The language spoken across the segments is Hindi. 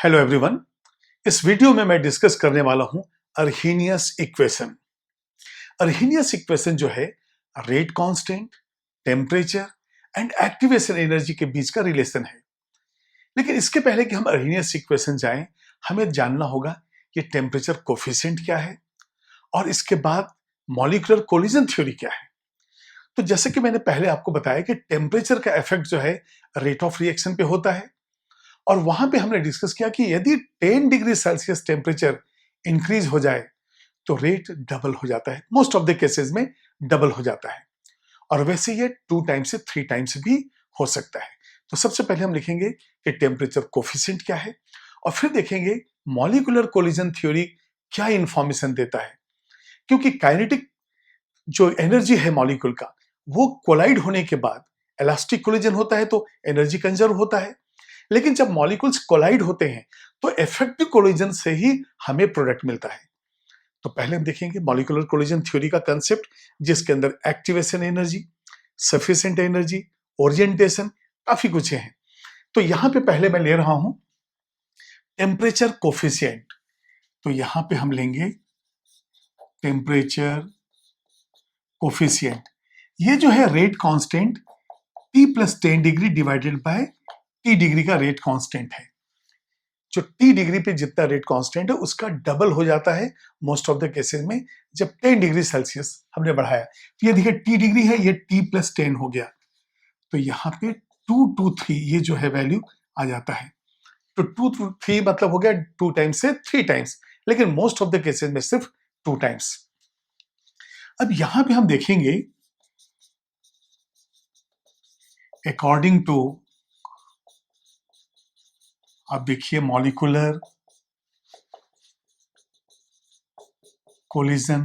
Hello everyone. इस वीडियो में मैं डिस्कस करने वाला हूं अर्हीनियस इक्वेशन। अर्हीनियस इक्वेशन जो है rate constant, temperature and activation energy के बीच का रिलेशन है। लेकिन इसके पहले कि हम अर्हीनियस इक्वेशन जाएं, हमें जानना होगा कि टेम्परेचर कोफिशिएंट क्या है और इसके बाद मॉलिक्यूलर कोलिजन थ्योरी क्या है। तो जैसे कि मैंने पहले आपको बताया कि टेम्परेचर का इफेक्ट जो है रेट ऑफ रिएक्शन पे होता है, और वहां पे हमने डिस्कस किया कि यदि 10 डिग्री सेल्सियस टेम्परेचर इंक्रीज हो जाए तो रेट डबल हो जाता है। मोस्ट ऑफ द केसेस में डबल हो जाता है, और वैसे ये 2 टाइम्स से 3 टाइम्स भी हो सकता है। तो सबसे पहले हम लिखेंगे कि टेम्परेचर कोफिशिएंट क्या है, और फिर देखेंगे मॉलिक्यूलर कोलिजन थ्योरी क्या इंफॉर्मेशन देता है। क्योंकि काइनेटिक जो एनर्जी है मॉलिक्यूल का, वो कोलाइड होने के बाद इलास्टिक कोलिजन होता है तो एनर्जी कंजर्व होता है। लेकिन जब मॉलिक्यूल्स कोलाइड होते हैं तो इफेक्टिव कोलिजन से ही हमें प्रोडक्ट मिलता है। तो पहले हम देखेंगे मॉलिक्यूलर कोलिजन थ्योरी का कंसेप्ट, जिसके अंदर activation energy, sufficient energy, orientation, काफी कुछ है। तो यहां पे पहले मैं ले रहा हूं टेम्परेचर कोफिशिएंट। तो यहां पे हम लेंगे टेम्परेचर कोफिशिएंट। ये जो है rate constant T + 10 degree divided by T degree का रेट कांस्टेंट है। जो T डिग्री पे जितना रेट कांस्टेंट है उसका डबल हो जाता है मोस्ट ऑफ द केसेस में जब 10 डिग्री सेल्सियस हमने बढ़ाया। तो ये देखिए T डिग्री है, ये T + 10 हो गया। तो यहाँ पे 2 to 3 ये जो है वैल्यू आ जाता है। तो 2 to 3 मतलब हो गया 2 टाइम्स से 3 टाइम्स, लेकिन मोस्ट ऑफ द केसेस में सिर्फ 2 टाइम्स। अब यहां पे हम देखेंगे अकॉर्डिंग टू, आप देखिए molecular collision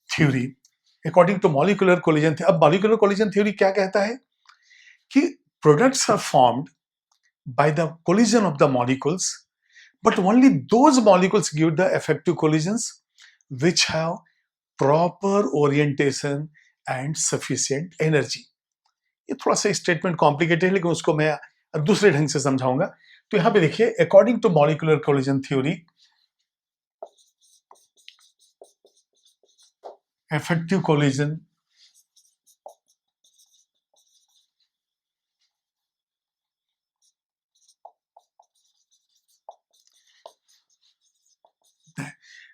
theory, according to molecular collision. अब मॉलिक्यूलर कोलिजन थ्योरी क्या कहता है कि products are formed by the collision of the molecules, but only those molecules give the effective collisions which have proper orientation and sufficient energy. ये थोड़ा सा स्टेटमेंट कॉम्प्लिकेटेड है, लेकिन उसको मैं दूसरे ढंग से समझाऊंगा। तो यहां पे देखिए according to molecular collision theory, effective collision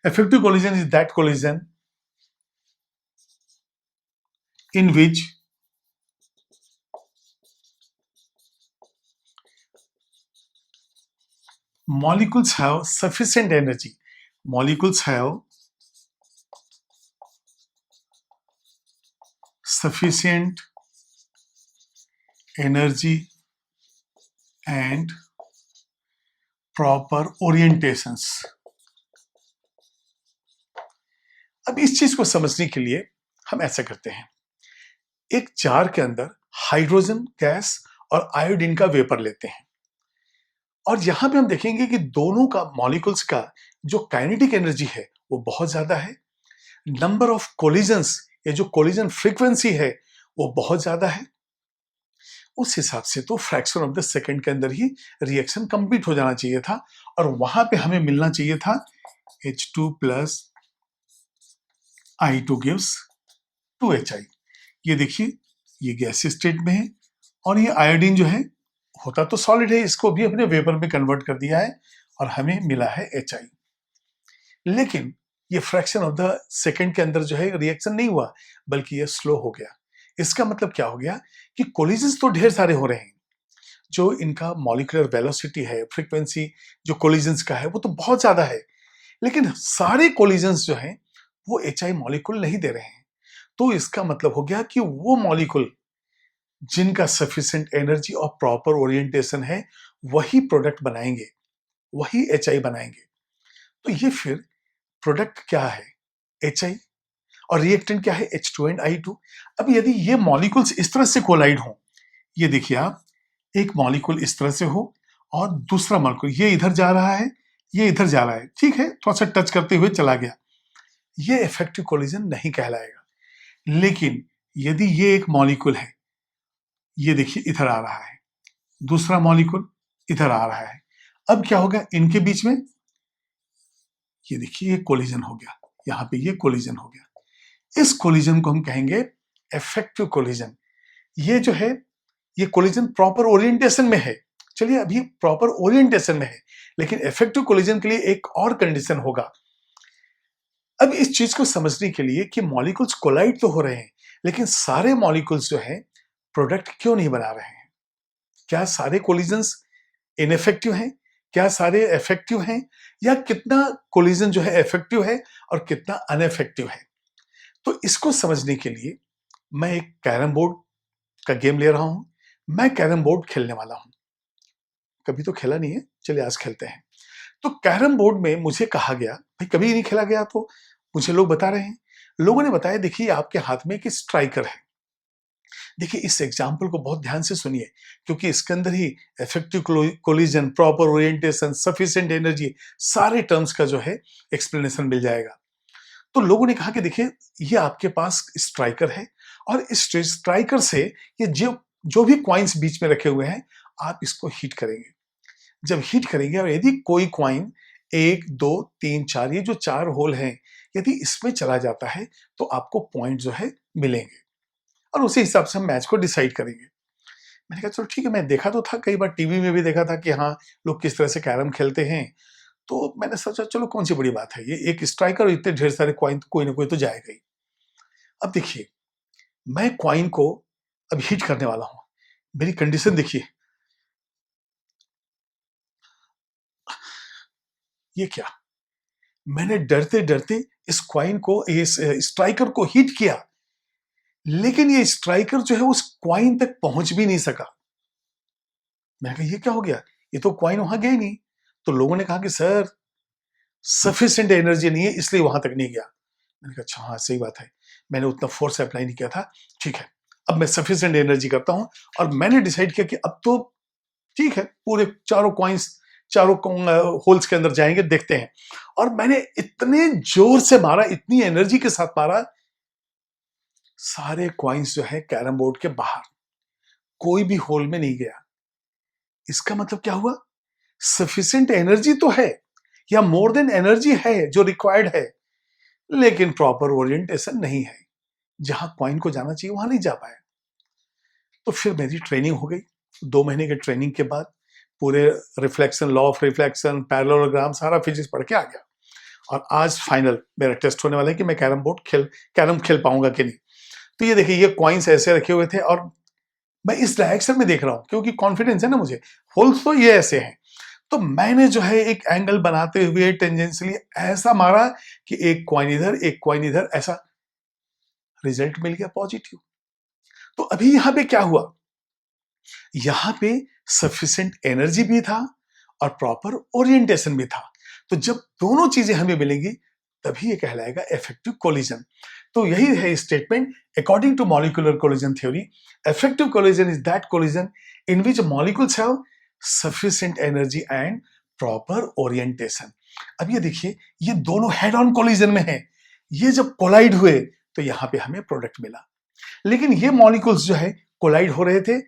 effective collision is that collision in which molecules have sufficient energy. Molecules have sufficient energy and proper orientations. अब इस चीज को समझने के लिए हम ऐसा करते हैं, एक जार के अंदर हाइड्रोजन गैस और आयोडीन का वेपर लेते हैं, और यहां पे हम देखेंगे कि दोनों का मॉलिक्यूल्स का जो काइनेटिक एनर्जी है वो बहुत ज्यादा है। नंबर ऑफ कोलिजन्स, ये जो कोलिजन फ्रीक्वेंसी है वो बहुत ज्यादा है। उस हिसाब से तो फ्रैक्शन ऑफ द सेकंड के अंदर ही रिएक्शन कंप्लीट हो जाना चाहिए था, और वहां पे हमें मिलना चाहिए था H2 + I2 gives 2HI। ये देखिए ये गैस स्टेट में है, और ये आयोडीन जो है होता तो सॉलिड है, इसको भी अपने वेपर में कन्वर्ट कर दिया है और हमें मिला है HI। लेकिन ये फ्रैक्शन ऑफ द सेकंड के अंदर जो है रिएक्शन नहीं हुआ, बल्कि ये स्लो हो गया। इसका मतलब क्या हो गया कि कोलिजन्स तो ढेर सारे हो रहे हैं, जो इनका मॉलिक्यूलर वेलोसिटी है, फ्रीक्वेंसी जो कोलिजन्स का है वो तो बहुत ज्यादा है, लेकिन सारे कोलिजन्स जो हैं वो HI मॉलिक्यूल नहीं दे रहे हैं। तो इसका मतलब हो गया कि वो मॉलिक्यूल जिनका सफिशिएंट एनर्जी और प्रॉपर ओरिएंटेशन है वही प्रोडक्ट बनाएंगे, वही HI बनाएंगे। तो ये फिर प्रोडक्ट क्या है HI, और रिएक्टेंट क्या है H2 एंड I2। अब यदि ये मॉलिक्यूल्स इस तरह से कोलाइड हो, ये देखिए आप, एक मॉलिक्यूल इस तरह से हो और दूसरा मॉलिक्यूल ये इधर जा रहा है, ये इधर जा रहा है, ठीक है, थोड़ा सा टच करते हुए चला गया, ये इफेक्टिव कोलिजन नहीं कहलाएगा। लेकिन यदि ये एक मॉलिक्यूल है, ये देखिए इधर आ रहा है, दूसरा मॉलिक्यूल इधर आ रहा है, अब क्या होगा इनके बीच में, ये देखिए ये कोलिजन हो गया, यहां पे ये कोलिजन हो गया। इस कोलिजन को हम कहेंगे इफेक्टिव कोलिजन। ये जो है ये कोलिजन प्रॉपर ओरिएंटेशन में है। चलिए अभी प्रॉपर ओरिएंटेशन में है, लेकिन इफेक्टिव कोलिजन के लिए एक और कंडीशन होगा। अब इस चीज को समझने के लिए कि मॉलिक्यूल्स कोलाइड तो हो रहे हैं, लेकिन सारे मॉलिक्यूल्स जो है प्रोडक्ट क्यों नहीं बना रहे हैं? क्या सारे कोलिजन्स इनइफेक्टिव हैं? क्या सारे इफेक्टिव हैं? या कितना कोलिजन जो है इफेक्टिव है और कितना अनइफेक्टिव है? तो इसको समझने के लिए मैं एक कैरम बोर्ड का गेम ले रहा हूं। मैं कैरम बोर्ड खेलने वाला हूं, कभी तो खेला नहीं है, चलिए आज खेलते हैं। तो कैरम बोर्ड में मुझे कहा गया, भाई कभी नहीं खेला गया, तो मुझे लोग बता रहे हैं, लोगों ने बताया देखिए आपके हाथ में एक स्ट्राइकर है। देखिए इस एग्जाम्पल को बहुत ध्यान से सुनिए, क्योंकि इसके अंदर ही effective collision, proper orientation, sufficient energy, सारे टर्म्स का जो है एक्सप्लेनेशन मिल जाएगा। तो लोगों ने कहा कि देखिए ये आपके पास स्ट्राइकर है, और इस स्ट्राइकर से ये जो जो भी कॉइन्स बीच में रखे हुए हैं, आप इसको हिट करेंगे। जब हिट करेंगे और यदि कोई कॉइन 1, 2, 3, 4, ये जो 4 होल हैं, यदि इसमें चला जाता है तो आपको पॉइंट जो है मिलेंगे, और उसी हिसाब से हम मैच को डिसाइड करेंगे। मैंने कहा चलो ठीक है, मैं देखा तो था, कई बार टीवी में भी देखा था कि हाँ लोग किस तरह से कैरम खेलते हैं। तो मैंने सोचा चलो कौन सी बड़ी बात है, ये एक स्ट्राइकर और इतने ढेर सारे कॉइन, कोई ना कोई तो जाएगा ही। अब देखिए मैं कॉइन को अब हिट करने वाला हूं। मेरी कंडीशन देखिए, ये क्या, मैंने डरते डरते इस कॉइन को, इस स्ट्राइकर को हिट किया, लेकिन ये स्ट्राइकर जो है उस कॉइन तक पहुंच भी नहीं सका। मैंने कहा ये क्या हो गया, ये तो कॉइन वहां गया ही नहीं। तो लोगों ने कहा कि सर सफिशिएंट एनर्जी नहीं है, इसलिए वहां तक नहीं गया। मैंने कहा अच्छा हाँ सही बात है, मैंने उतना फोर्स अप्लाई नहीं किया था, ठीक है अब मैं सफिशिएंट एनर्जी करता हूं। और मैंने डिसाइड किया कि अब तो ठीक है, पूरे चारों कॉइन्स चारों होल्स के अंदर जाएंगे, देखते हैं। और मैंने इतने जोर से मारा, इतनी एनर्जी के साथ मारा, सारे कॉइन्स जो है कैरम बोर्ड के बाहर, कोई भी होल में नहीं गया। इसका मतलब क्या हुआ, सफिशिएंट एनर्जी तो है, या मोर देन एनर्जी है जो रिक्वायर्ड है, लेकिन प्रॉपर ओरिएंटेशन नहीं है। जहां कॉइन को जाना चाहिए वहां नहीं जा पाया। तो फिर मेरी ट्रेनिंग हो गई। 2 महीने के ट्रेनिंग के बाद पूरे reflection, law of reflection, parallelogram, सारा फिजिक्स पढ़ के आ गया। और आज फाइनल मेरा टेस्ट होने वाला है कि मैं कैरम खेल पाऊंगा कि नहीं। तो ये देखिए ये कॉइन्स ऐसे रखे हुए थे, और मैं इस डायरेक्शन में देख रहा हूं क्योंकि कॉन्फिडेंस है ना मुझे। होल्स तो ये ऐसे हैं, तो मैंने जो है एक एंगल बनाते हुए टेंजेंशियली ऐसा मारा कि एक कॉइन इधर एक कॉइन इधर, ऐसा रिजल्ट मिल गया पॉजिटिव। तो अभी यहां पे क्या हुआ, यहां पे सफिशिएंट एनर्जी भी था और प्रॉपर ओरिएंटेशन भी था। तो जब दोनों चीजें हमें मिलेंगी तभी ये कहलाएगा इफेक्टिव कोलिजन। तो यही है statement, according to molecular collision theory, effective collision is that collision in which molecules have sufficient energy and proper orientation. अब ये देखिए ये दोनों हेड ऑन कोलिजन में है, ये जब कोलाइड हुए तो यहां पे हमें प्रोडक्ट मिला। लेकिन ये मॉलिक्यूल्स जो है कोलाइड हो रहे थे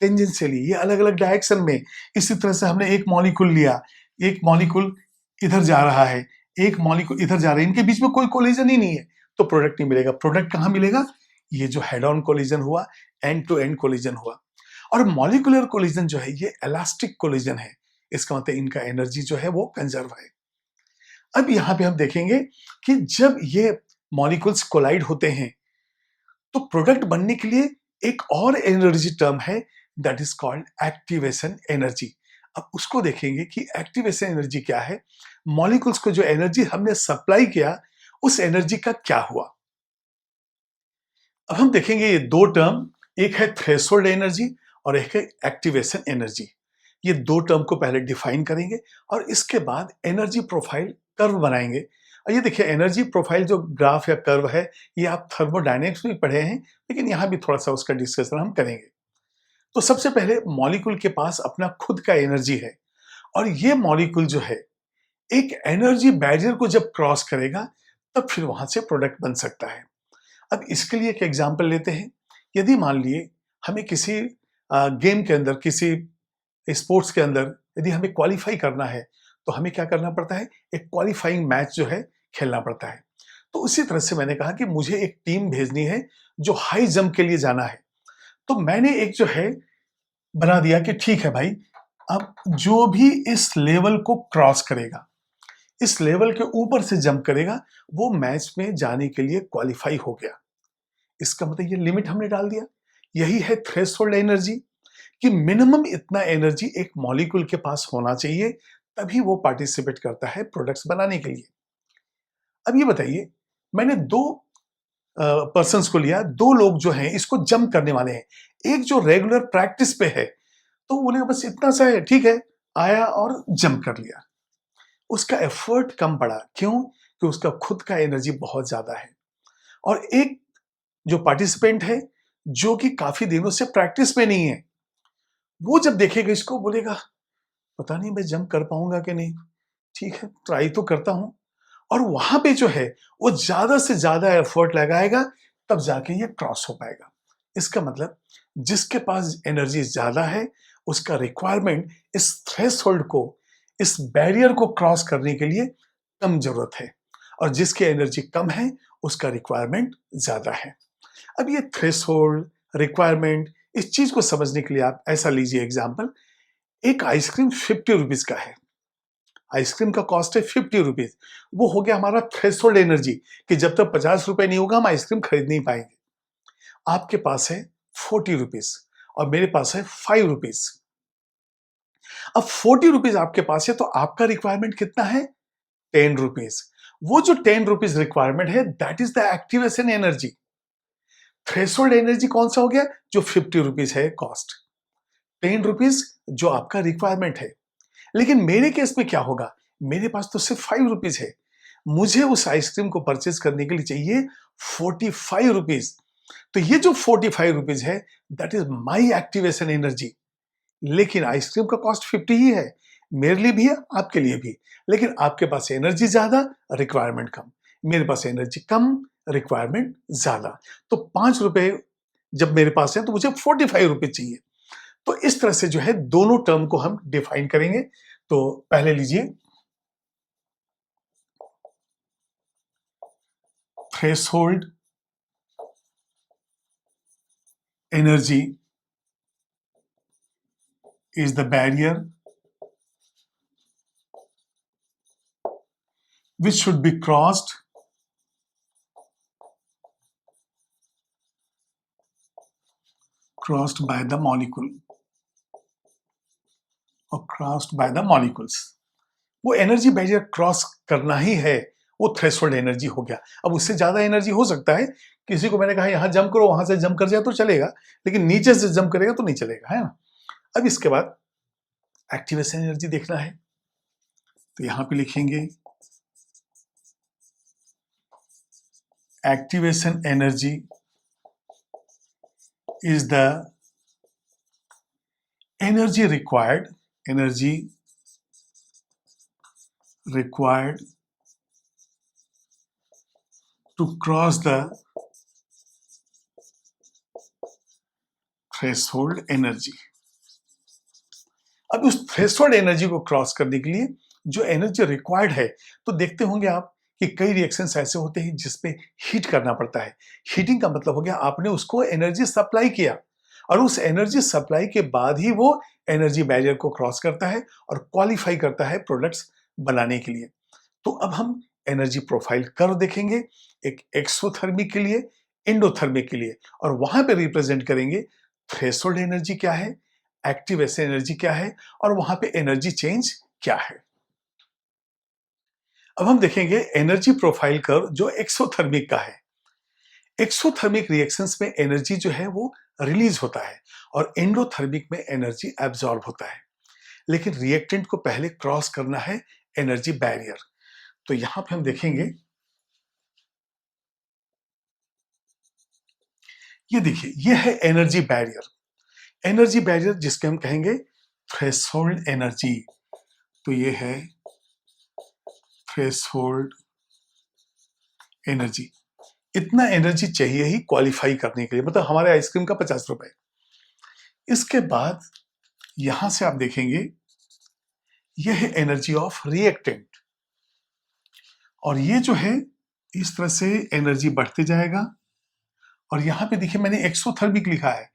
टेंजेंशियली, ये अलग अलग डायरेक्शन में। इसी तरह से हमने एक मॉलिक्यूल लिया, एक मॉलिक्यूल इधर जा रहा है, एक मॉलिक्यूल इधर जा रहा है, इनके बीच में कोई कोलिजन ही नहीं है, तो प्रोडक्ट नहीं मिलेगा। प्रोडक्ट कहां मिलेगा, ये जो हेड ऑन कोलिजन हुआ, एंड टू एंड कोलिजन हुआ। और मॉलिक्यूलर कोलिजन जो है ये इलास्टिक कोलिजन है, इसका मतलब इनका एनर्जी जो है वो कंजर्व है। अब यहां पे हम देखेंगे कि जब ये मॉलिक्यूल्स कोलाइड होते हैं तो प्रोडक्ट बनने के लिए एक और एनर्जी टर्म है, that is called activation energy. अब उसको देखेंगे कि एक्टिवेशन एनर्जी क्या है, मॉलिक्यूल्स को जो एनर्जी हमने सप्लाई किया उस एनर्जी का क्या हुआ। अब हम देखेंगे ये दो टर्म, एक है थ्रेशोल्ड एनर्जी और एक है एक्टिवेशन एनर्जी। ये दो टर्म को पहले डिफाइन करेंगे और इसके बाद एनर्जी प्रोफाइल कर्व बनाएंगे। और ये देखिए एनर्जी प्रोफाइल जो ग्राफ या कर्व है, ये आप थर्मोडायनेमिक्स में पढ़े हैं, लेकिन यहां भी थोड़ा सा उसका डिस्कशन हम करेंगे। तो सबसे पहले मॉलिक्यूल के पास अपना खुद का एनर्जी है, और ये मॉलिक्यूल जो है एक एनर्जी बैरियर को जब क्रॉस करेगा तब फिर वहां से प्रोडक्ट बन सकता है। अब इसके लिए एक एग्जांपल लेते हैं। यदि मान लिए हमें किसी गेम के अंदर, किसी स्पोर्ट्स के अंदर यदि हमें क्वालिफाई करना है तो हमें क्या करना पड़ता है, एक क्वालिफाइंग मैच जो है खेलना पड़ता है। तो उसी तरह से मैंने कहा कि मुझे एक टीम भेजनी है जो हाई जंप के लिए जाना है। तो मैंने एक जो है बना दिया कि ठीक है भाई, अब जो भी इस लेवल को क्रॉस करेगा, इस लेवल के ऊपर से जंप करेगा, वो मैच में जाने के लिए क्वालिफाई हो गया। इसका मतलब ये लिमिट हमने डाल दिया। यही है थ्रेशोल्ड एनर्जी, कि मिनिमम इतना एनर्जी एक मॉलिक्यूल के पास होना चाहिए, तभी वो पार्टिसिपेट करता है प्रोडक्ट्स बनाने के लिए। अब ये बताइए, मैंने दो पर्सन्स को लिया, दो लोग जो हैं इसको जंप करने वाले हैं। एक जो रेगुलर प्रैक्टिस पे है, तो बोले बस इतना सा है, ठीक है, आया और जंप कर लिया। उसका एफर्ट कम पड़ा, क्यों? कि उसका खुद का एनर्जी बहुत ज्यादा है। और एक जो पार्टिसिपेंट है, जो कि काफी दिनों से प्रैक्टिस में नहीं है, वो जब देखेगा इसको बोलेगा पता नहीं मैं जंप कर पाऊंगा कि नहीं, ठीक है ट्राई तो करता हूं। और वहां पे जो है वो ज्यादा से ज्यादा एफर्ट लगाएगा, तब जाके ये क्रॉस हो पाएगा। इसका मतलब जिसके पास एनर्जी ज्यादा है, उसका रिक्वायरमेंट इस थ्रेशोल्ड को, इस बैरियर को क्रॉस करने के लिए कम जरूरत है, और जिसकी एनर्जी कम है उसका रिक्वायरमेंट ज्यादा है। अब ये थ्रेशोल्ड, रिक्वायरमेंट, इस चीज को समझने के लिए आप ऐसा लीजिए एग्जाम्पल, एक आइसक्रीम 50 रुपीज का है, आइसक्रीम का कॉस्ट है 50 रुपीज। वो हो गया हमारा थ्रेशोल्ड एनर्जी, कि जब तक 50 रुपए नहीं होगा हम आइसक्रीम खरीद नहीं पाएंगे। आपके पास है 40 रुपीज और मेरे पास है 5 रुपीज। अब 40 रुपीज आपके पास है, तो आपका रिक्वायरमेंट कितना है? 10 रुपीज। वो जो 10 रुपीज रिक्वायरमेंट है, that is the activation energy. Threshold energy कौन सा हो गया? जो 50 रुपीज है कॉस्ट, 10 रुपीज जो आपका रिक्वायरमेंट है। लेकिन मेरे केस में क्या होगा, मेरे पास तो सिर्फ 5 रुपीज है, मुझे उस आइसक्रीम को परचेज करने के लिए चाहिए 45 रुपीज। तो ये जो 45 रुपीज है, that is my activation energy. लेकिन आइसक्रीम का कॉस्ट 50 ही है, मेरे लिए भी है, आपके लिए भी। लेकिन आपके पास एनर्जी ज्यादा, रिक्वायरमेंट कम। मेरे पास एनर्जी कम, रिक्वायरमेंट ज्यादा। तो 5 रुपए जब मेरे पास है, तो मुझे 45 रुपए चाहिए। तो इस तरह से जो है दोनों टर्म को हम डिफाइन करेंगे। तो पहले लीजिए, threshold energy is the barrier which should be crossed by the molecule or crossed by the molecules। वो एनर्जी बैरियर क्रॉस करना ही है, वो थ्रेशोल्ड एनर्जी हो गया। अब उससे ज्यादा एनर्जी हो सकता है, किसी को मैंने कहा यहां जंप करो, वहां से जंप कर जाए तो चलेगा, लेकिन नीचे से जंप करेगा तो नहीं चलेगा, है ना। अब इसके बाद एक्टिवेशन एनर्जी देखना है, तो यहां पे लिखेंगे activation energy is the energy required to cross the threshold energy। अब उस थ्रेशोल्ड एनर्जी को क्रॉस करने के लिए जो एनर्जी रिक्वायर्ड है, तो देखते होंगे आप कि कई रिएक्शंस ऐसे होते हैं जिसपे हीट करना पड़ता है। हीटिंग का मतलब हो गया आपने उसको एनर्जी सप्लाई किया, और उस एनर्जी सप्लाई के बाद ही वो एनर्जी बैरियर को क्रॉस करता है और क्वालिफाई करता है प्रोडक्ट्स बनाने के लिए। तो अब हम एनर्जी प्रोफाइल कर्व देखेंगे, एक एक्सोथर्मिक के लिए, एंडोथर्मिक के लिए, और वहां पे रिप्रेजेंट करेंगे थ्रेशोल्ड एनर्जी क्या है, एक्टिवेशन एनर्जी क्या है, और वहां पे एनर्जी चेंज क्या है। अब हम देखेंगे एनर्जी प्रोफाइल कर्व जो एक्सोथर्मिक का है। एक्सोथर्मिक रिएक्शंस में एनर्जी जो है वो रिलीज होता है, और एंडोथर्मिक में एनर्जी एब्जॉर्ब होता है। लेकिन रिएक्टेंट को पहले क्रॉस करना है एनर्जी बैरियर। तो यहां पे हम देखेंगे, ये देखिए, ये है एनर्जी बैरियर। एनर्जी बैरियर जिसके हम कहेंगे थ्रेशोल्ड एनर्जी। तो ये है थ्रेशोल्ड एनर्जी। इतना एनर्जी चाहिए ही क्वालिफाई करने के लिए, मतलब हमारे आइसक्रीम का 50 रुपए। इसके बाद यहां से आप देखेंगे ये है एनर्जी ऑफ रिएक्टेंट, और ये जो है इस तरह से एनर्जी बढ़ते जाएगा। और यहां पे देखिए मैंने एक्सोथर्मिक लिखा है,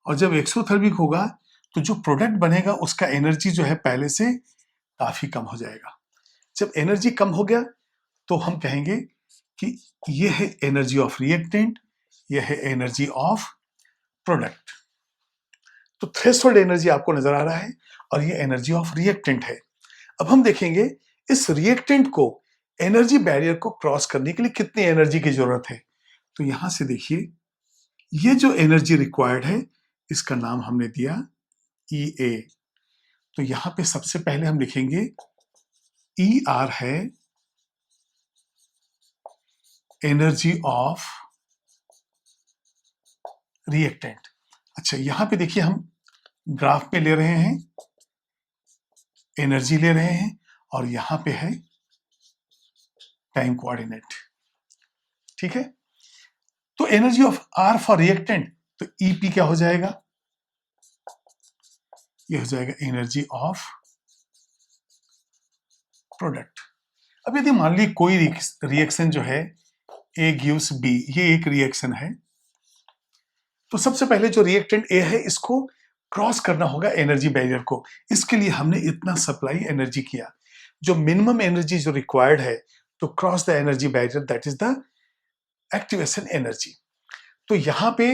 और जब एक्सोथर्मिक होगा तो जो प्रोडक्ट बनेगा उसका एनर्जी जो है पहले से काफी कम हो जाएगा। जब एनर्जी कम हो गया तो हम कहेंगे कि ये है एनर्जी ऑफ रिएक्टेंट, ये है एनर्जी ऑफ प्रोडक्ट। तो थ्रेशोल्ड एनर्जी आपको नजर आ रहा है, और ये एनर्जी ऑफ रिएक्टेंट है। अब हम देखेंगे इस रिएक्टेंट को एनर्जी बैरियर को क्रॉस करने के लिए कितनी एनर्जी की जरूरत है। तो यहां से देखिए ये जो एनर्जी रिक्वायर्ड है इसका नाम हमने दिया EA। तो यहां पे सबसे पहले हम लिखेंगे ER है एनर्जी ऑफ रिएक्टेंट। अच्छा, यहां पे देखिए हम ग्राफ पे ले रहे हैं, एनर्जी ले रहे हैं, और यहां पे है टाइम कोऑर्डिनेट। ठीक है, तो energy of R for reactant, तो EP क्या हो जाएगा, ये हो जाएगा एनर्जी ऑफ प्रोडक्ट। अब यदि मान ली कोई रिएक्शन जो है A गिव्स B, ये एक रिएक्शन है, तो सबसे पहले जो रिएक्टेंट A है इसको क्रॉस करना होगा एनर्जी बैरियर को। इसके लिए हमने इतना सप्लाई एनर्जी किया, जो मिनिमम एनर्जी जो रिक्वायर्ड है to cross the energy barrier, that is the activation energy. तो यहां पे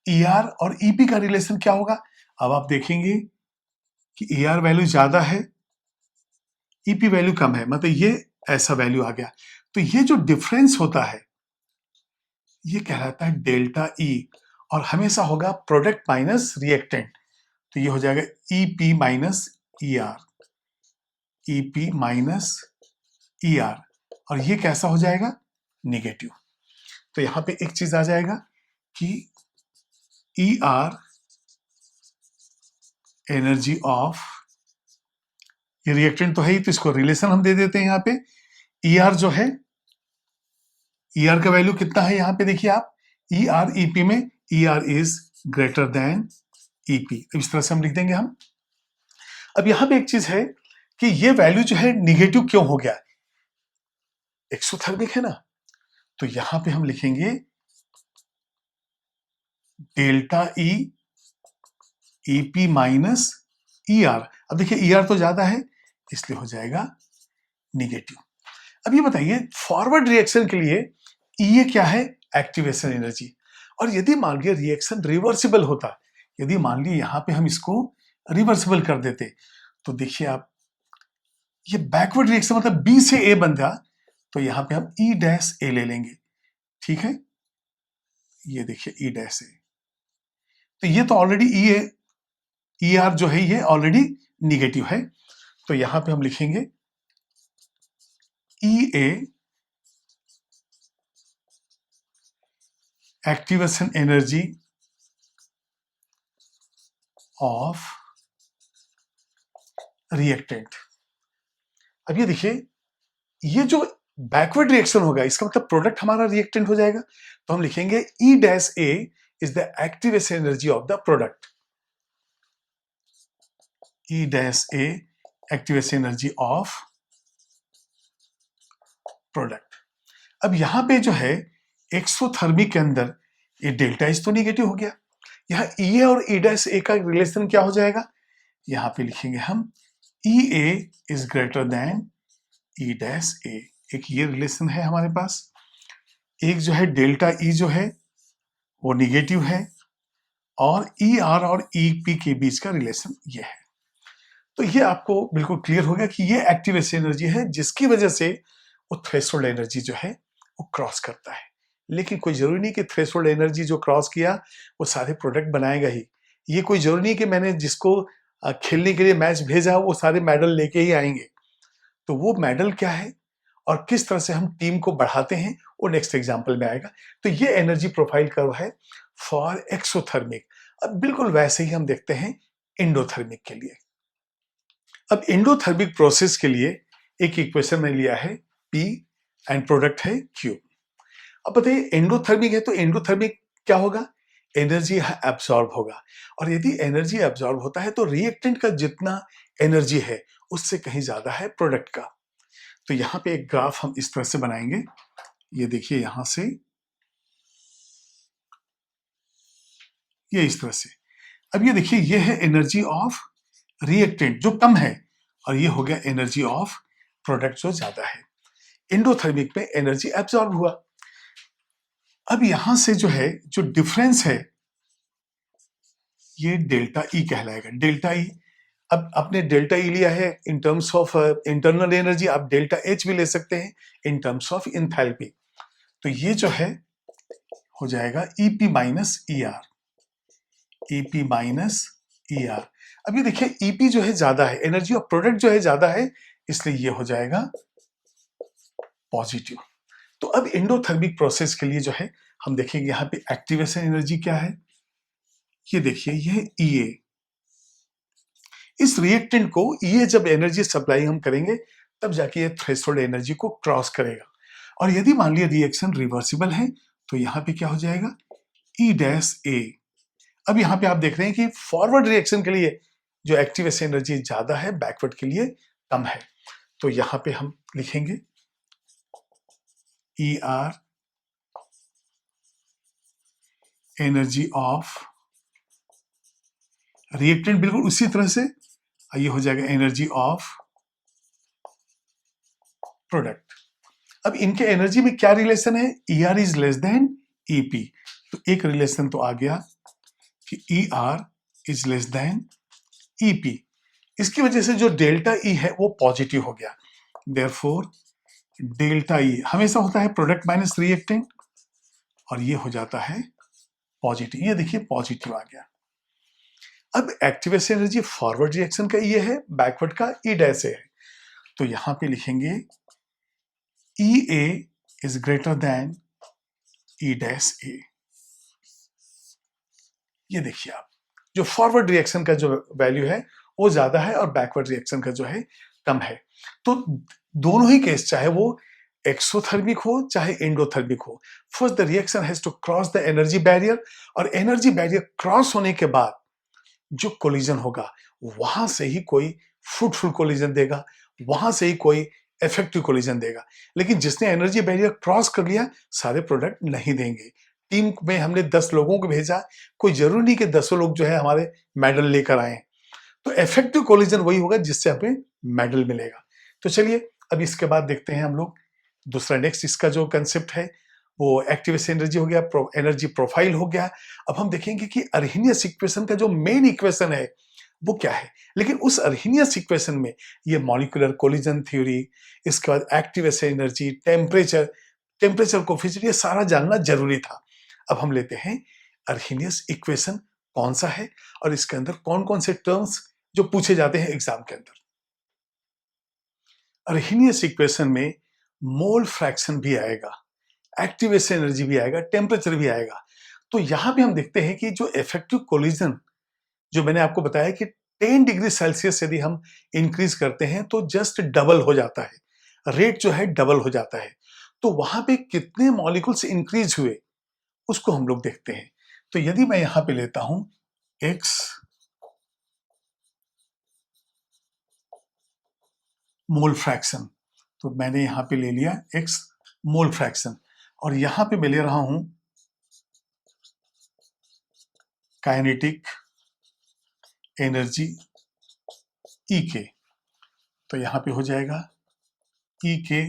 ER और EP का रिलेशन क्या होगा। अब आप देखेंगे कि ER वैल्यू ज्यादा है, EP वैल्यू कम है, मतलब ये ऐसा वैल्यू आ गया। तो ये जो डिफरेंस होता है ये कहलाता है डेल्टा E, और हमेशा होगा प्रोडक्ट माइनस रिएक्टेंट। तो ये हो जाएगा EP minus ER, EP minus ER, और ये कैसा हो जाएगा, निगेटिव। तो यहां पे एक चीज आ जाएगा कि ER एनर्जी ऑफ, ये रिएक्टेंट तो है ही, तो इसको रिलेशन हम दे देते हैं यहाँ पे। ER जो है, ER का वैल्यू कितना है यहाँ पे देखिए आप, ER EP में ER is greater then EP, इस तरह से हम लिख देंगे हम। अब यहां पे एक चीज है कि ये वैल्यू जो है निगेटिव क्यों हो गया, एक्सोथर्मिक है ना, तो यहां पे हम लिखेंगे delta E EP minus ER। अब देखिए ER तो ज्यादा है इसलिए हो जाएगा निगेटिव। अब ये बताइए फॉरवर्ड रिएक्शन के लिए EA क्या है, एक्टिवेशन एनर्जी। और यदि मान लिया रिएक्शन रिवर्सिबल होता, यदि मान लिया यहां पे हम इसको रिवर्सिबल कर देते, तो देखिए आप ये बैकवर्ड रिएक्शन मतलब B से A बन गया, तो यहां पे हम E' A ले लेंगे। ठीक है, ये देखिए E' A, तो ये तो ऑलरेडी ER जो है ये ऑलरेडी निगेटिव है, तो यहां पे हम लिखेंगे EA activation energy of reactant. अब ये देखिए ये जो बैकवर्ड रिएक्शन होगा इसका मतलब प्रोडक्ट हमारा रिएक्टेंट हो जाएगा, तो हम लिखेंगे E' A is the activation energy of the product, E' A activation energy of product. अब यहां पे जो है एक्सोथर्मिक के अंदर ये डेल्टा एच तो निगेटिव हो गया, यहाँ EA और E' का रिलेशन क्या हो जाएगा, यहां पे लिखेंगे हम EA is greater then E', एक ये रिलेशन है हमारे पास। एक जो है डेल्टा E जो है वो निगेटिव है, और ER और EP के बीच का रिलेशन ये है। तो ये आपको बिल्कुल क्लियर हो गया कि ये एक्टिवेशन एनर्जी है जिसकी वजह से वो थ्रेशोल्ड एनर्जी जो है वो क्रॉस करता है। लेकिन कोई जरूरी नहीं कि थ्रेशोल्ड एनर्जी जो क्रॉस किया वो सारे प्रोडक्ट बनाएगा ही। ये कोई जरूरी नहीं कि मैंने जिसको खेलने के लिए मैच भेजा वो सारे मेडल लेके ही आएंगे। तो वो मेडल क्या है और किस तरह से हम टीम को बढ़ाते हैं वो नेक्स्ट एग्जाम्पल में आएगा। तो ये एनर्जी प्रोफाइल कर्व है फॉर एक्सोथर्मिक। अब बिल्कुल वैसे ही हम देखते हैं एंडोथर्मिक के लिए। अब एंडोथर्मिक प्रोसेस के लिए एक इक्वेशन में लिया है P एंड प्रोडक्ट है Q। अब बताइए एंडोथर्मिक है तो एंडोथर्मिक क्या होगा, एनर्जी एब्सॉर्ब होगा, और यदि एनर्जी एब्सॉर्ब होता है तो रिएक्टेंट का जितना एनर्जी है उससे कहीं ज्यादा है प्रोडक्ट का। तो यहाँ पे एक ग्राफ हम इस तरह से बनाएंगे, ये देखिए यहां से ये इस तरह से। अब ये देखिए ये है एनर्जी ऑफ रिएक्टेंट जो कम है, और ये हो गया एनर्जी ऑफ प्रोडक्ट जो ज्यादा है। एंडोथर्मिक में एनर्जी एब्सॉर्ब हुआ। अब यहां से जो है जो डिफरेंस है ये डेल्टा ई कहलाएगा। डेल्टा ई, अब आपने डेल्टा ई लिया है in terms of internal energy, आप डेल्टा एच भी ले सकते हैं इन टर्म्स ऑफ इंथैल्पी। तो ये जो है हो जाएगा EP minus E R, EP minus E R. अब ये देखिए ईपी जो है ज्यादा है, एनर्जी ऑफ प्रोडक्ट जो है ज्यादा है, इसलिए ये हो जाएगा पॉजिटिव। तो अब एंडोथर्मिक प्रोसेस के लिए जो है हम देखेंगे यहाँ पे एक्टिवेशन एनर्जी क्या है। ये देखिए ये ईए, इस रिएक्टेंट को ये जब एनर्जी सप्लाई हम करेंगे तब जाके ये थ्रेशोल्ड एनर्जी को क्रॉस करेगा। और यदि मान लिया रिएक्शन रिवर्सिबल है तो यहाँ पे क्या हो जाएगा ई डैश ए। अब यहाँ पे आप देख रहे हैं कि फॉरवर्ड रिएक्शन के लिए जो एक्टिवेशन एनर्जी ज्यादा है, बैकवर्ड के लिए कम है। तो यहाँ पे हम लिखेंगे E R energy of reactant, बिल्कुल उसी तरह से ये हो जाएगा एनर्जी ऑफ प्रोडक्ट। अब इनके एनर्जी में क्या रिलेशन है, E R is less than EP. तो एक रिलेशन तो आ गया कि E R is less than EP. इसकी वजह से जो डेल्टा ई है वो पॉजिटिव हो गया। देयरफॉर डेल्टा ई हमेशा होता है प्रोडक्ट माइनस रिएक्टेंट, और ये हो जाता है पॉजिटिव। ये देखिए पॉजिटिव आ गया। अब एक्टिवेशन एनर्जी फॉरवर्ड रिएक्शन का ये है, बैकवर्ड का ई डैश ए है। तो यहां पे लिखेंगे E A is greater than E dash A. ये देखिए आप, जो फॉरवर्ड रिएक्शन का जो वैल्यू है वो ज्यादा है और बैकवर्ड रिएक्शन का जो है कम है। तो दोनों ही केस, चाहे वो एक्सोथर्मिक हो चाहे एंडोथर्मिक हो, first the reaction has to cross the energy barrier, और एनर्जी बैरियर क्रॉस होने के बाद जो कोलिजन होगा वहां से ही कोई फ्रूटफुल कोलिजन देगा, वहां से ही कोई इफेक्टिव कोलिजन देगा। लेकिन जिसने एनर्जी बैरियर क्रॉस कर लिया सारे प्रोडक्ट नहीं देंगे। टीम में हमने 10 लोगों को भेजा, कोई जरूरी नहीं कि 10 लोग जो है हमारे मेडल लेकर आए। तो इफेक्टिव कोलिजन वही होगा जिससे हमें मेडल मिलेगा। तो चलिए अब इसके बाद देखते हैं हम लोग दूसरा, नेक्स्ट इसका जो कंसेप्ट है वो एक्टिवेशन एनर्जी हो गया, एनर्जी प्रोफाइल हो गया। अब हम देखेंगे कि अर्हेनियस इक्वेशन का जो मेन इक्वेशन है वो क्या है। लेकिन उस अर्हेनियस इक्वेशन में ये मॉलिक्यूलर कोलिजन थ्योरी, इसके बाद एक्टिवेशन एनर्जी, टेम्परेचर कोफिशिएंट, ये सारा जानना जरूरी था। अब हम लेते हैं अर्हेनियस इक्वेशन कौन सा है और इसके अंदर कौन कौन से टर्म्स जो पूछे जाते हैं एग्जाम के अंदर। अर्हेनियस इक्वेशन में मोल फ्रैक्शन भी आएगा, एक्टिवेशन एनर्जी भी आएगा, टेम्परेचर भी आएगा। तो यहां पे हम देखते हैं कि जो इफेक्टिव कोलिजन जो मैंने आपको बताया कि 10 डिग्री सेल्सियस यदि हम इंक्रीज करते हैं तो जस्ट डबल हो जाता है, रेट जो है डबल हो जाता है। तो वहां पे कितने मॉलिक्यूल्स इंक्रीज हुए उसको हम लोग देखते हैं। तो यदि मैं यहां पे लेता हूं x मोल फ्रैक्शन, तो मैंने यहां पे ले लिया x मोल फ्रैक्शन, और यहां पे मैं ले रहा हूं काइनेटिक एनर्जी E के। तो यहां पे हो जाएगा E के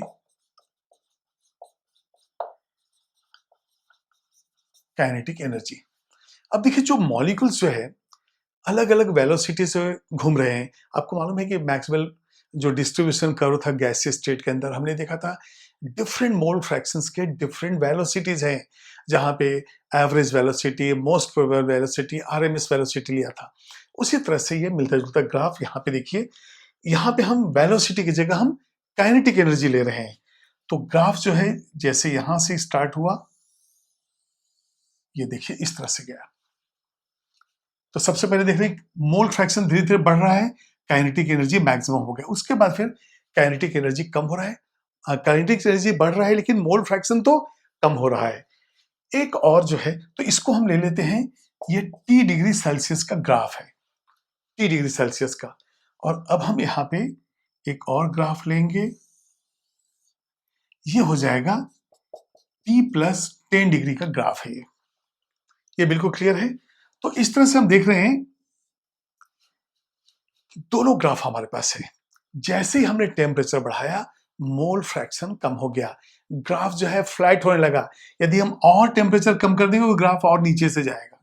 काइनेटिक एनर्जी। अब देखिए जो मॉलिक्यूल्स जो है अलग अलग वेलोसिटी से घूम रहे हैं। आपको मालूम है कि मैक्सवेल जो डिस्ट्रीब्यूशन कर्व था गैसीय स्टेट के अंदर, हमने देखा था डिफरेंट मोल फ्रैक्शंस के डिफरेंट वेलोसिटीज हैं, जहां पे average velocity, most probable velocity, RMS velocity लिया था। उसी तरह से ये मिलता जुलता ग्राफ यहाँ पे देखिए, यहाँ पे हम वेलोसिटी की जगह हम काइनेटिक एनर्जी ले रहे हैं। तो ग्राफ जो है जैसे यहां से स्टार्ट हुआ, ये देखिए इस तरह से गया। तो सबसे पहले देख रहे हैं मोल फ्रैक्शन धीरे धीरे बढ़ रहा है, काइनेटिक एनर्जी मैक्सिमम हो गया। उसके बाद फिर काइनेटिक एनर्जी कम हो रहा है, काइनेटिक एनर्जी बढ़ रहा है लेकिन मोल फ्रैक्शन तो कम हो रहा है। एक और जो है, तो इसको हम ले लेते हैं, ये T डिग्री सेल्सियस का ग्राफ है, T डिग्री सेल्सियस का। और अब हम यहाँ पे एक और ग्राफ लेंगे, ये हो जाएगा T प्लस 10 डिग्री का ग्राफ है ये बिल्कुल क्लियर है। तो इस तरह से हम देख रहे हैं कि दोनों ग्राफ हमारे पास है। जैसे ही हमने टेम्परेचर बढ़ाया, मोल फ्रैक्शन कम हो गया, ग्राफ जो है फ्लैट होने लगा। यदि हम और टेम्परेचर कम कर देंगे तो ग्राफ और नीचे से जाएगा।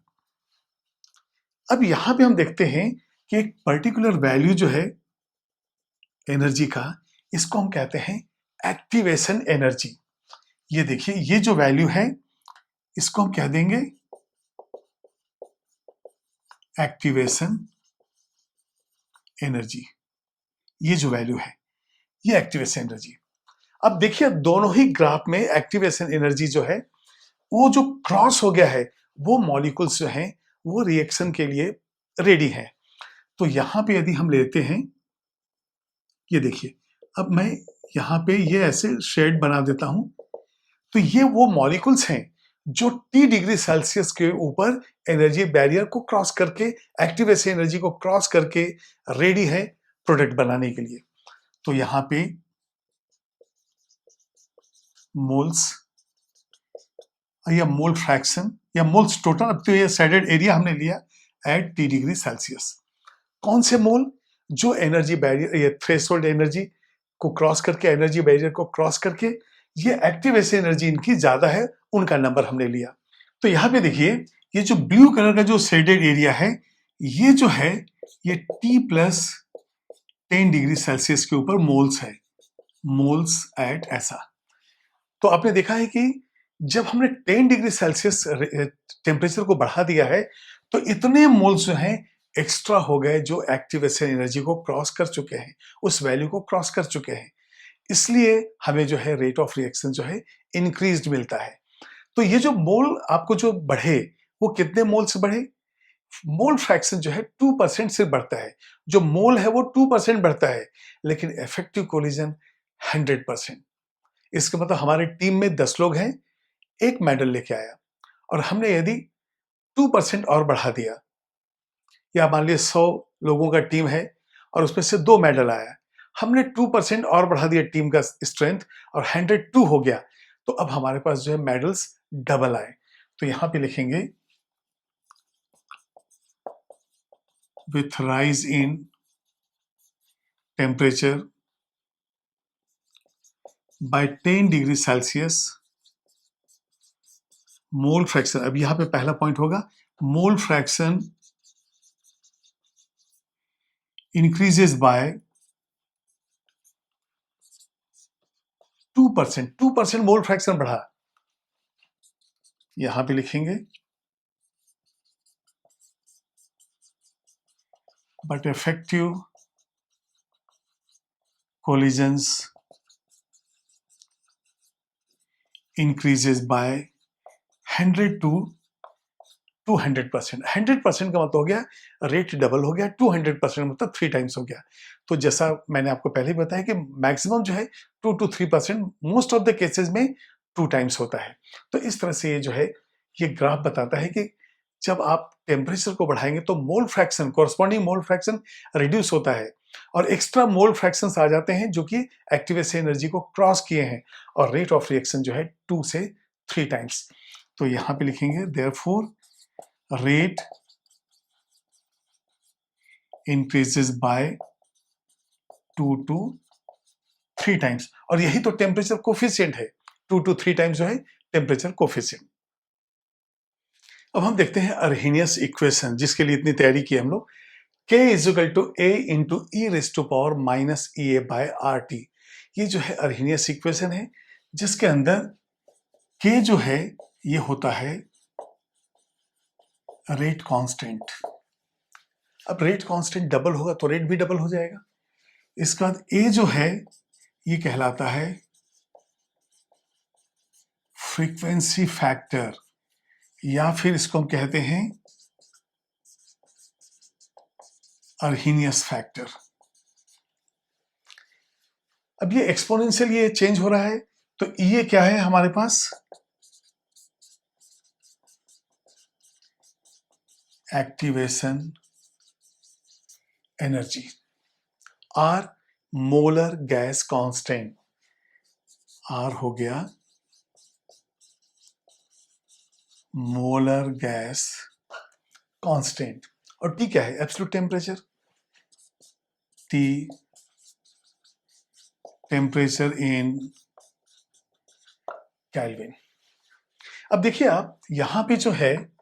अब यहां पे हम देखते हैं कि एक पर्टिकुलर वैल्यू जो है एनर्जी का, इसको हम कहते हैं एक्टिवेशन एनर्जी। ये देखिए, ये जो वैल्यू है इसको हम कह देंगे एक्टिवेशन एनर्जी। ये जो वैल्यू है ये एक्टिवेशन एनर्जी। अब देखिए, दोनों ही ग्राफ में एक्टिवेशन एनर्जी जो है वो जो क्रॉस हो गया है, वो मॉलिक्यूल्स जो हैं वो रिएक्शन के लिए रेडी हैं। तो यहां पे यदि हम लेते हैं, ये देखिए, अब मैं यहां पे ये ऐसे शेड बना देता हूं, तो ये वो मॉलिक्यूल्स हैं जो T डिग्री सेल्सियस के ऊपर एनर्जी बैरियर को क्रॉस करके, एक्टिवेशन एनर्जी को क्रॉस करके रेडी है प्रोडक्ट बनाने के लिए। तो यहां पे मोल्स या मोल फ्रैक्शन या मोल्स टोटल, अब तो ये शेडेड एरिया हमने लिया एट T डिग्री सेल्सियस। कौन से मोल? जो एनर्जी बैरियर, ये थ्रेशोल्ड एनर्जी को क्रॉस करके, एनर्जी बैरियर को क्रॉस करके ये एक्टिवेशन एनर्जी इनकी ज्यादा है, उनका नंबर हमने लिया। तो यहाँ पे देखिए, ये जो ब्लू कलर का जो शेडेड एरिया है, ये जो है ये T प्लस 10 डिग्री सेल्सियस के ऊपर मोल्स है, मोल्स एट ऐसा। तो आपने देखा है कि जब हमने 10 डिग्री सेल्सियस टेम्परेचर को बढ़ा दिया है, तो इतने मोल्स जो हैं एक्स्ट्रा हो गए जो एक्टिवेशन एनर्जी को क्रॉस कर चुके हैं, उस वैल्यू को क्रॉस कर चुके हैं। इसलिए हमें जो है रेट ऑफ रिएक्शन जो है इंक्रीज्ड मिलता है। तो ये जो मोल आपको जो बढ़े, वो कितने मोल से बढ़े? मोल फ्रैक्शन जो है 2% से बढ़ता है। जो मोल है वो 2% बढ़ता है, लेकिन इफेक्टिव कोलिजन 100%। इसका मतलब हमारी टीम में 10 लोग हैं, एक मेडल लेके आया, और हमने यदि 2% और बढ़ा दिया, या मान लीजिए 100 लोगों का टीम है और उसमें से 2 मेडल आया, हमने 2% और बढ़ा दिया टीम का स्ट्रेंथ और 102 हो गया, तो अब हमारे पास जो है मेडल्स डबल आए। तो यहां पे लिखेंगे with rise in temperature by 10 degree Celsius, mole fraction, अब यहां पे पहला पॉइंट होगा, mole fraction increases by 2%। 2% mole fraction बढ़ा, यहां पे लिखेंगे but effective collisions increases by 100 to 200%। 100% का मतलब हो गया रेट डबल हो गया, 200% मतलब 3 टाइम्स हो गया। तो जैसा मैंने आपको पहले ही बताया कि मैक्सिमम जो है 2 to 3%, most of the cases में 2 टाइम्स होता है। तो इस तरह से ये जो है, ये ग्राफ बताता है कि जब आप टेम्परेचर को बढ़ाएंगे तो mole fraction, corresponding mole fraction reduce होता है, और एक्स्ट्रा मोल फ्रैक्शंस आ जाते हैं जो कि एक्टिवेशन एनर्जी को क्रॉस किए हैं, और रेट ऑफ रिएक्शन जो है 2 से 3 टाइम्स। तो यहां पे लिखेंगे therefore rate increases by 2 to 3 times, और यही तो टेम्परेचर कोफिशिएंट है, 2 to 3 टाइम्स जो है टेम्परेचर कोफिशिएंट। अब हम देखते हैं अर्हेनियस इक्वेशन, जिसके लिए इतनी तैयारी की हम लोग। K is equal to A into e raise to power minus E A by R T. ये जो है अर्हेनियस इक्वेशन है, जिसके अंदर K जो है ये होता है रेट कांस्टेंट। अब रेट कांस्टेंट डबल होगा तो रेट भी डबल हो जाएगा। इसके बाद A जो है ये कहलाता है फ्रीक्वेंसी फैक्टर, या फिर इसको हम कहते हैं अर्हेनियस फैक्टर। अब ये एक्सपोनेंशियल ये चेंज हो रहा है, तो ये क्या है हमारे पास, activation energy. R molar gas constant, R हो गया मोलर गैस कांस्टेंट, और टी क्या है? Absolute temperature. T temperature in kelvin. अब देखिए आप यहां पे जो है,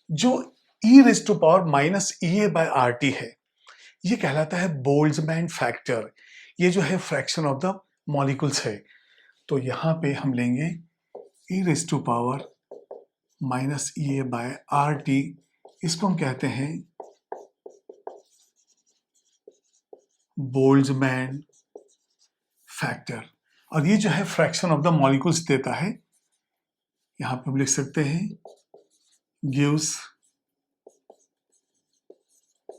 जो e raise to power minus EA by RT है, ये कहलाता है बोल्ट्जमैन फैक्टर। ये जो है फ्रैक्शन ऑफ द मॉलिक्यूल्स है। तो यहां पे हम लेंगे e raise to power minus EA by RT, इसको हम कहते हैं बोल्ट्जमैन फैक्टर, और ये जो है फ्रैक्शन ऑफ द मॉलिक्यूल्स देता है। यहां पे हम लिख सकते हैं gives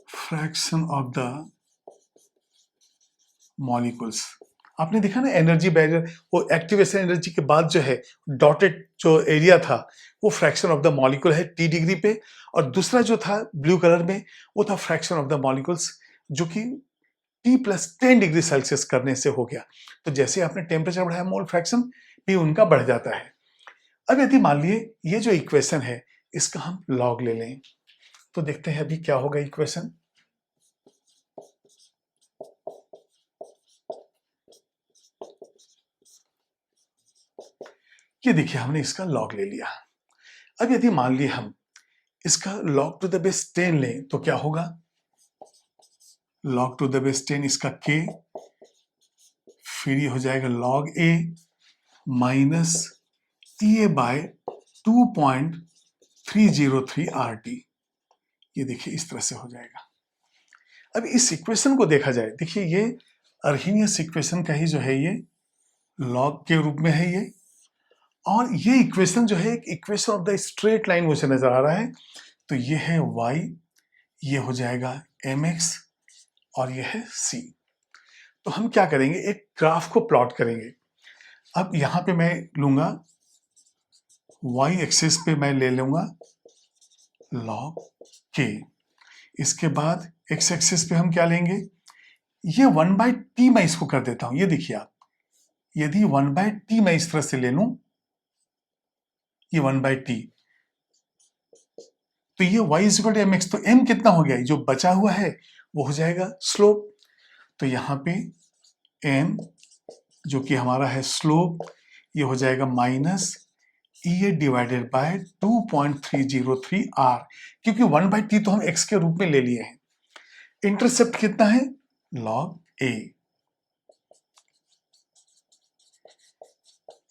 fraction of the molecules. आपने देखा ना एनर्जी बैरियर, वो एक्टिवेशन एनर्जी के बाद जो है डॉटेड जो एरिया था वो फ्रैक्शन ऑफ द मॉलिक्यूल है T डिग्री पे, और दूसरा जो था ब्लू कलर में वो था फ्रैक्शन ऑफ द मॉलिक्यूल्स, जो कि T+10 डिग्री सेल्सियस करने से हो गया। तो जैसे आपने टेम्परेचर बढ़ाया मोल फ्रैक्शन भी उनका बढ़ जाता है। अब यदि मान लिए ये जो इक्वेशन है इसका हम लॉग ले लें, तो देखते हैं अभी क्या होगा इक्वेशन। ये देखिए हमने इसका लॉग ले लिया। अब यदि मान लिए हम इसका log टू द बेस 10 लें तो क्या होगा? log टू द बेस 10 इसका k, फिर ये हो जाएगा log a minus EA by 2.303 RT। ये देखिए इस तरह से हो जाएगा। अब इस इक्वेशन को देखा जाए, देखिए ये अर्हीनियस इक्वेशन का ही जो है ये log के रूप में है ये, और ये इक्वेशन जो है एक equation of the straight line मुझे नजर आ रहा है। तो ये है y, ये हो जाएगा mx, और ये है c। तो हम क्या करेंगे, एक ग्राफ को प्लॉट करेंगे। अब यहां पे मैं लूंगा y एक्सिस पे मैं ले लूंगा log k, इसके बाद x एक्सिस पे हम क्या लेंगे, ये 1/t मैं इसको कर देता हूं। ये देखिए आप, यदि 1/t मैं इस तरह से ले लूं, ये 1/t, तो ये y इक्वल टू mx, तो m कितना हो गया, जो बचा हुआ है वो हो जाएगा स्लोप। तो यहां पे m जो कि हमारा है स्लोप, ये हो जाएगा minus EA divided by 2.303 R, क्योंकि 1/t तो हम x के रूप में ले लिए हैं। इंटरसेप्ट कितना है, log a,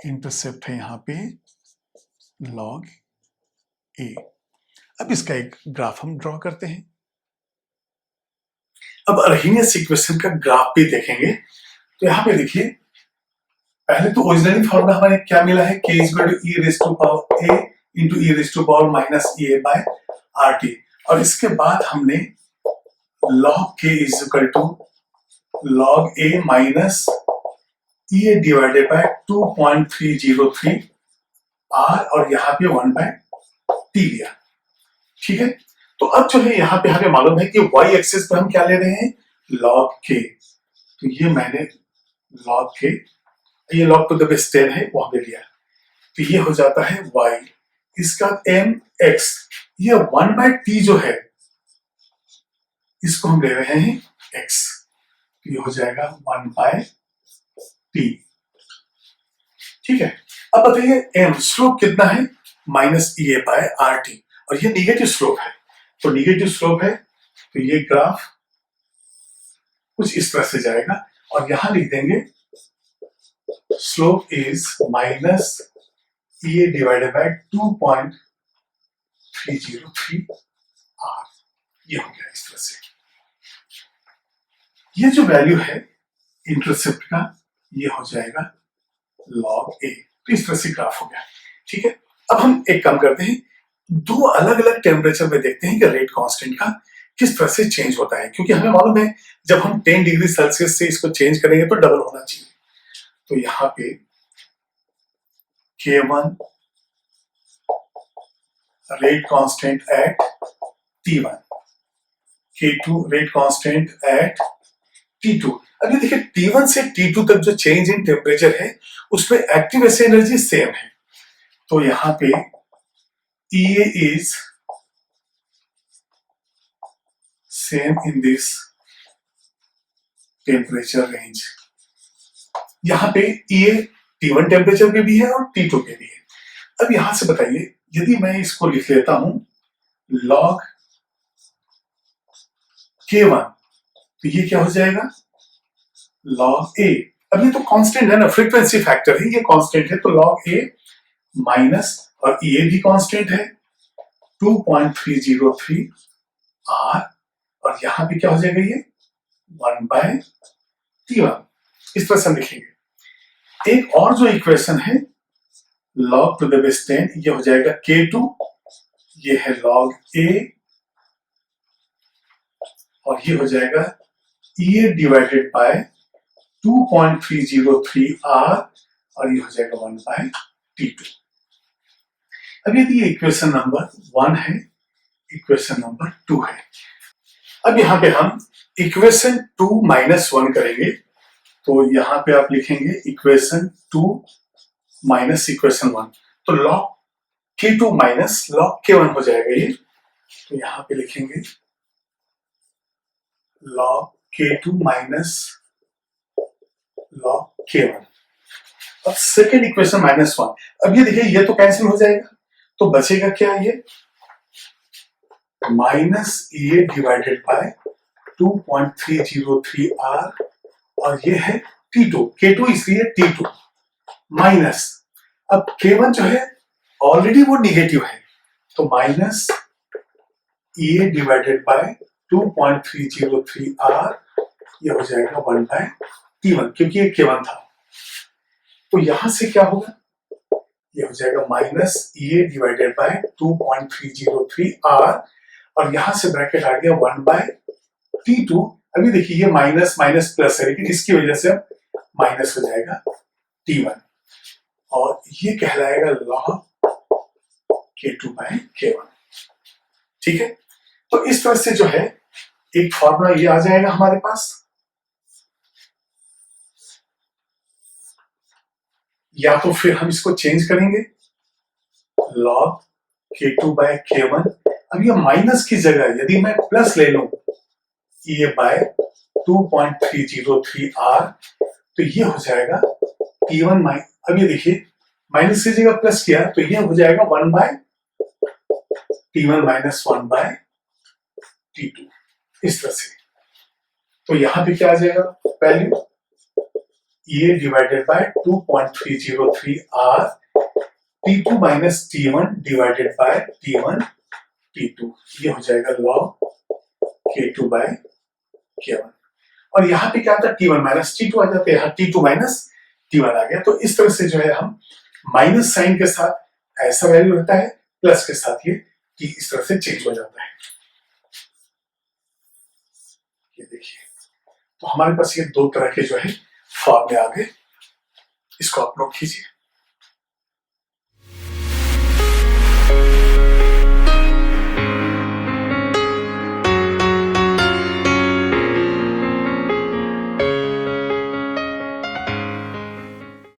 इंटरसेप्ट है यहां पे log a। अब इसका एक ग्राफ हम ड्रॉ करते हैं। अब अर्हीनियस इक्वेशन का ग्राफ भी देखेंगे। तो यहां पे देखिए, पहले तो ओरिजिनली फॉर्मूला हमारे क्या मिला है, k equal to e raise to power a into e raise to power minus EA by RT, और इसके बाद हमने log k is equal to log a minus EA divided by 2.303 R, और यहाँ पे 1/t लिया। ठीक है, तो अब जो है यहाँ पे हमें मालूम है कि y एक्सिस पे हम क्या ले रहे हैं, log k। तो ये मैंने log k, ये log टू द बेस 10 है वो हमने लिया, तो ये हो जाता है y, इसका mx, ये 1/t जो है इसको हम ले रहे हैं x, तो ये हो जाएगा 1/t। ठीक है, अब बताइए m स्लोप कितना है, माइनस EA बाय RT, और ये निगेटिव स्लोप है। तो निगेटिव स्लोप है तो ये ग्राफ कुछ इस तरह से जाएगा, और यहां लिख देंगे slope is minus EA divided by 2.303 R। ये हो गया इस तरह से। ये जो वैल्यू है इंटरसेप्ट का, ये हो जाएगा log a। तो इस तरह से ग्राफ हो गया। ठीक है, अब हम एक काम करते हैं, दो अलग अलग टेम्परेचर में देखते हैं कि रेट कांस्टेंट का किस तरह से चेंज होता है, क्योंकि हमें मालूम है जब हम 10 डिग्री सेल्सियस से इसको चेंज करेंगे तो डबल होना चाहिए। तो यहाँ पे K1 rate constant at T1, K2 rate constant at T2। अब ये देखिए T1 से T2 तक जो चेंज इन टेम्परेचर है उसमें एक्टिव ऐसे एनर्जी सेम है, तो यहां पे EA is same in this temperature range. यहां पे EA T1 टेम्परेचर पे भी है और T2 पे भी है। अब यहां से बताइए, यदि मैं इसको लिख लेता हूं log K1, तो ये क्या हो जाएगा log A। अब ये तो कांस्टेंट है ना, फ्रीक्वेंसी फैक्टर है, ये कांस्टेंट है, तो log A माइनस, और EA भी कांस्टेंट है 2.303 R, और यहां पे क्या हो जाएगा ये 1/T1। इस तरह से हम लिखेंगे। एक और जो इक्वेशन है log टू द बेस 10, ये हो जाएगा K2, ये है log A, और ये हो जाएगा EA डिवाइडेड बाय 2.303 R, और ये हो जाएगा 1/T2। अब यदि ये इक्वेशन नंबर 1 है, इक्वेशन नंबर 2 है। अब यहां पे हम इक्वेशन 2 माइनस 1 करेंगे, तो यहां पे आप लिखेंगे इक्वेशन 2 माइनस इक्वेशन 1, तो log K2 minus log K1 हो जाएगा ये, तो यहां पे लिखेंगे log K2 minus log K1। अब सेकेंड इक्वेशन माइनस 1, अब ये देखिए ये तो कैंसिल हो जाएगा, तो बचेगा क्या, ये minus EA divided by 2.303 R, और ये है T2, K2 इसलिए T2 माइनस, अब K1 जो है ऑलरेडी वो निगेटिव है, तो minus EA divided by 2.303 R, ये हो जाएगा 1/T1, क्योंकि ये K1 था, तो यहां से क्या होगा, ये हो जाएगा minus EA divided by 2.303 R, और यहां से ब्रैकेट आ गया 1/T2। अभी देखिए ये माइनस माइनस प्लस है, लेकिन इसकी वजह से अब माइनस हो जाएगा T1, और ये कहलाएगा log K2/K1। ठीक है, तो इस तरह से जो है एक फॉर्मूला ये आ जाएगा हमारे पास, या तो फिर हम इसको चेंज करेंगे log K2/K1। अब ये माइनस की जगह यदि मैं प्लस ले लूं EA बाय 2.303 R, तो ये हो जाएगा T1 अब ये देखिए माइनस की जगह प्लस किया, तो ये हो जाएगा 1/T1 माइनस 1/T2, इस तरह से। तो यहां पे क्या आ जाएगा value, EA divided by 2.303 R, T2 minus T1 divided by T1 T2, ये हो जाएगा log K2/K1। और यहाँ पे क्या था, T1 माइनस T2 आ जाता है, यहाँ T2 माइनस T1 आ गया। तो इस तरह से जो है हम माइनस साइन के साथ ऐसा वैल्यू रहता है, प्लस के साथ ये T इस तरह से चेंज हो जाता है। ये देखिए, तो हमारे पास ये दो तरह के जो है फॉर्मूले आ गए, इसको आप नोट कीजिए।